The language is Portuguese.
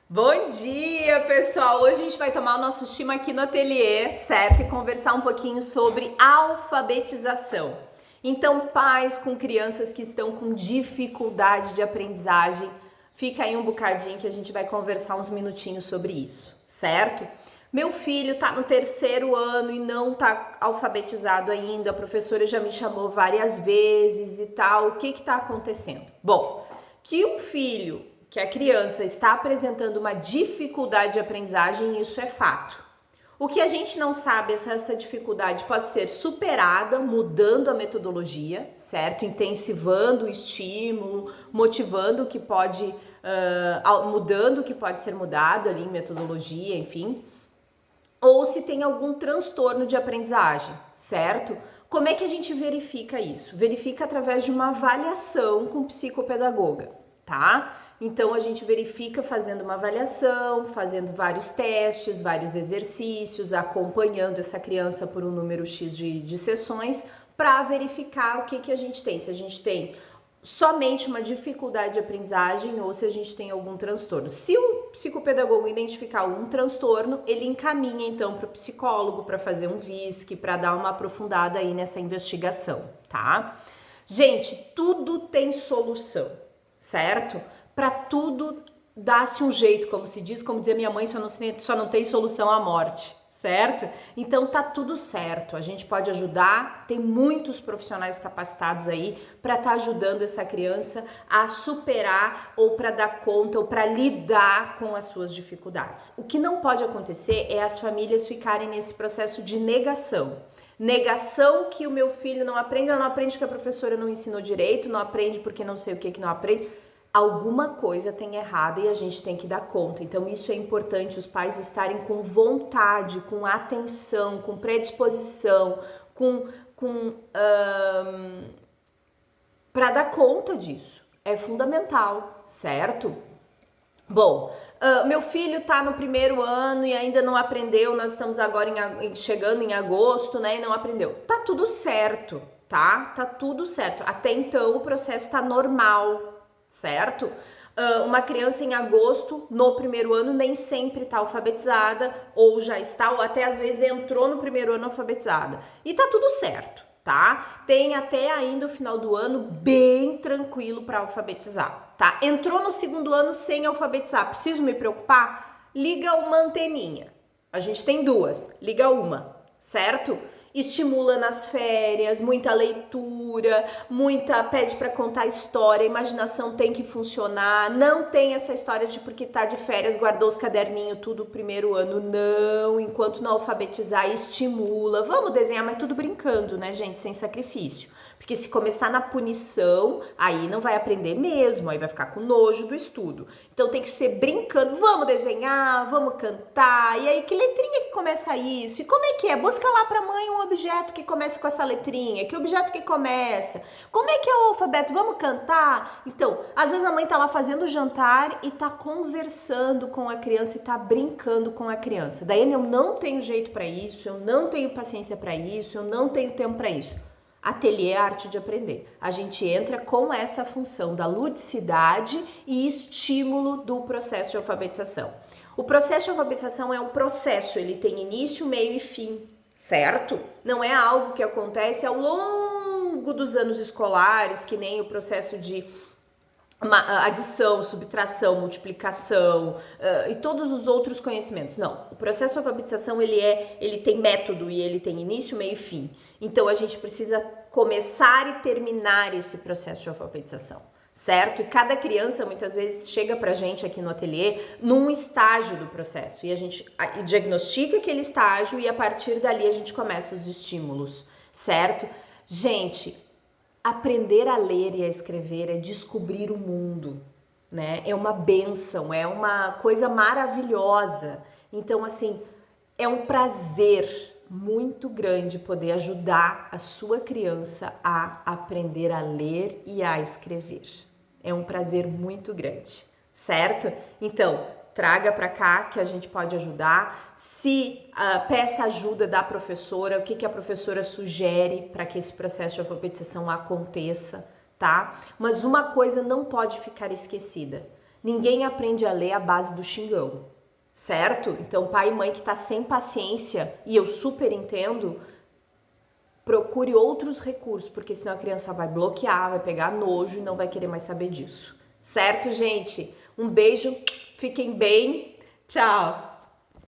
Bom dia, pessoal! Hoje a gente vai tomar o nosso chima aqui no ateliê, certo? E conversar um pouquinho sobre alfabetização. Então, pais com crianças que estão com dificuldade de aprendizagem, fica aí um bocadinho que a gente vai conversar uns minutinhos sobre isso, certo? Meu filho tá no terceiro ano e não tá alfabetizado ainda, a professora já me chamou várias vezes e tal. O que que tá acontecendo? Bom, que a criança está apresentando uma dificuldade de aprendizagem, isso é fato. O que a gente não sabe é se essa dificuldade pode ser superada mudando a metodologia, certo? Intensivando o estímulo, motivando o que pode, mudando o que pode ser mudado ali em metodologia, enfim. Ou se tem algum transtorno de aprendizagem, certo? Como é que a gente verifica isso? Verifica através de uma avaliação com psicopedagoga, tá? Então a gente verifica fazendo uma avaliação, fazendo vários testes, vários exercícios, acompanhando essa criança por um número X de sessões para verificar o que a gente tem. Se a gente tem somente uma dificuldade de aprendizagem ou se a gente tem algum transtorno. Se o psicopedagogo identificar algum transtorno, ele encaminha então para o psicólogo para fazer um VISC, para dar uma aprofundada aí nessa investigação, tá? Gente, tudo tem solução, certo? Para tudo dá-se um jeito, como se diz, como dizia minha mãe, só não tem solução à morte, certo? Então tá tudo certo, a gente pode ajudar, tem muitos profissionais capacitados aí para estar ajudando essa criança a superar ou para dar conta ou para lidar com as suas dificuldades. O que não pode acontecer é as famílias ficarem nesse processo de negação. Negação que o meu filho não aprende, ela não aprende porque a professora não ensinou direito, não aprende porque não sei o que não aprende. Alguma coisa tem errado e a gente tem que dar conta. Então isso é importante, os pais estarem com vontade, com atenção, com predisposição, para dar conta disso. É fundamental, certo? Bom, meu filho tá no primeiro ano e ainda não aprendeu, nós estamos agora chegando em agosto, né, e não aprendeu. Tá tudo certo, tá? Tá tudo certo. Até então o processo tá normal, certo? Uma criança em agosto, no primeiro ano, nem sempre está alfabetizada, ou já está, ou até às vezes entrou no primeiro ano alfabetizada. E tá tudo certo, tá? Tem até ainda o final do ano bem tranquilo para alfabetizar, tá? Entrou no segundo ano sem alfabetizar, preciso me preocupar? Liga uma anteninha. A gente tem duas, liga uma, certo? Estimula nas férias, muita leitura, pede para contar história, a imaginação tem que funcionar, não tem essa história de porque tá de férias, guardou os caderninhos tudo primeiro ano, não, enquanto não alfabetizar, estimula, vamos desenhar, mas tudo brincando, né, gente, sem sacrifício, porque se começar na punição, aí não vai aprender mesmo, aí vai ficar com nojo do estudo, então tem que ser brincando, vamos desenhar, vamos cantar, e aí que letrinha que começa isso, e como é que é? Busca lá pra mãe um objeto que comece com essa letrinha, que objeto que começa, como é que é o alfabeto, vamos cantar? Então, às vezes a mãe tá lá fazendo o jantar e tá conversando com a criança e tá brincando com a criança. Daí eu não tenho jeito para isso, eu não tenho paciência para isso, eu não tenho tempo para isso. Ateliê é a arte de aprender. A gente entra com essa função da ludicidade e estímulo do processo de alfabetização. O processo de alfabetização é um processo, ele tem início, meio e fim, certo? Não é algo que acontece ao longo dos anos escolares, que nem o processo de adição, subtração, multiplicação e todos os outros conhecimentos. Não, o processo de alfabetização ele tem método e ele tem início, meio e fim. Então a gente precisa começar e terminar esse processo de alfabetização, certo? E cada criança muitas vezes chega pra gente aqui no ateliê num estágio do processo e a gente diagnostica aquele estágio e a partir dali a gente começa os estímulos, certo? Gente, aprender a ler e a escrever é descobrir o mundo, né? É uma bênção, é uma coisa maravilhosa. Então, assim, é um prazer muito grande poder ajudar a sua criança a aprender a ler e a escrever. É um prazer muito grande, certo? Então, traga para cá que a gente pode ajudar. Se peça ajuda da professora, o que a professora sugere para que esse processo de alfabetização aconteça, tá? Mas uma coisa não pode ficar esquecida. Ninguém aprende a ler à base do xingão, certo? Então, pai e mãe que tá sem paciência, e eu super entendo, procure outros recursos, porque senão a criança vai bloquear, vai pegar nojo e não vai querer mais saber disso. Certo, gente? Um beijo, fiquem bem, tchau!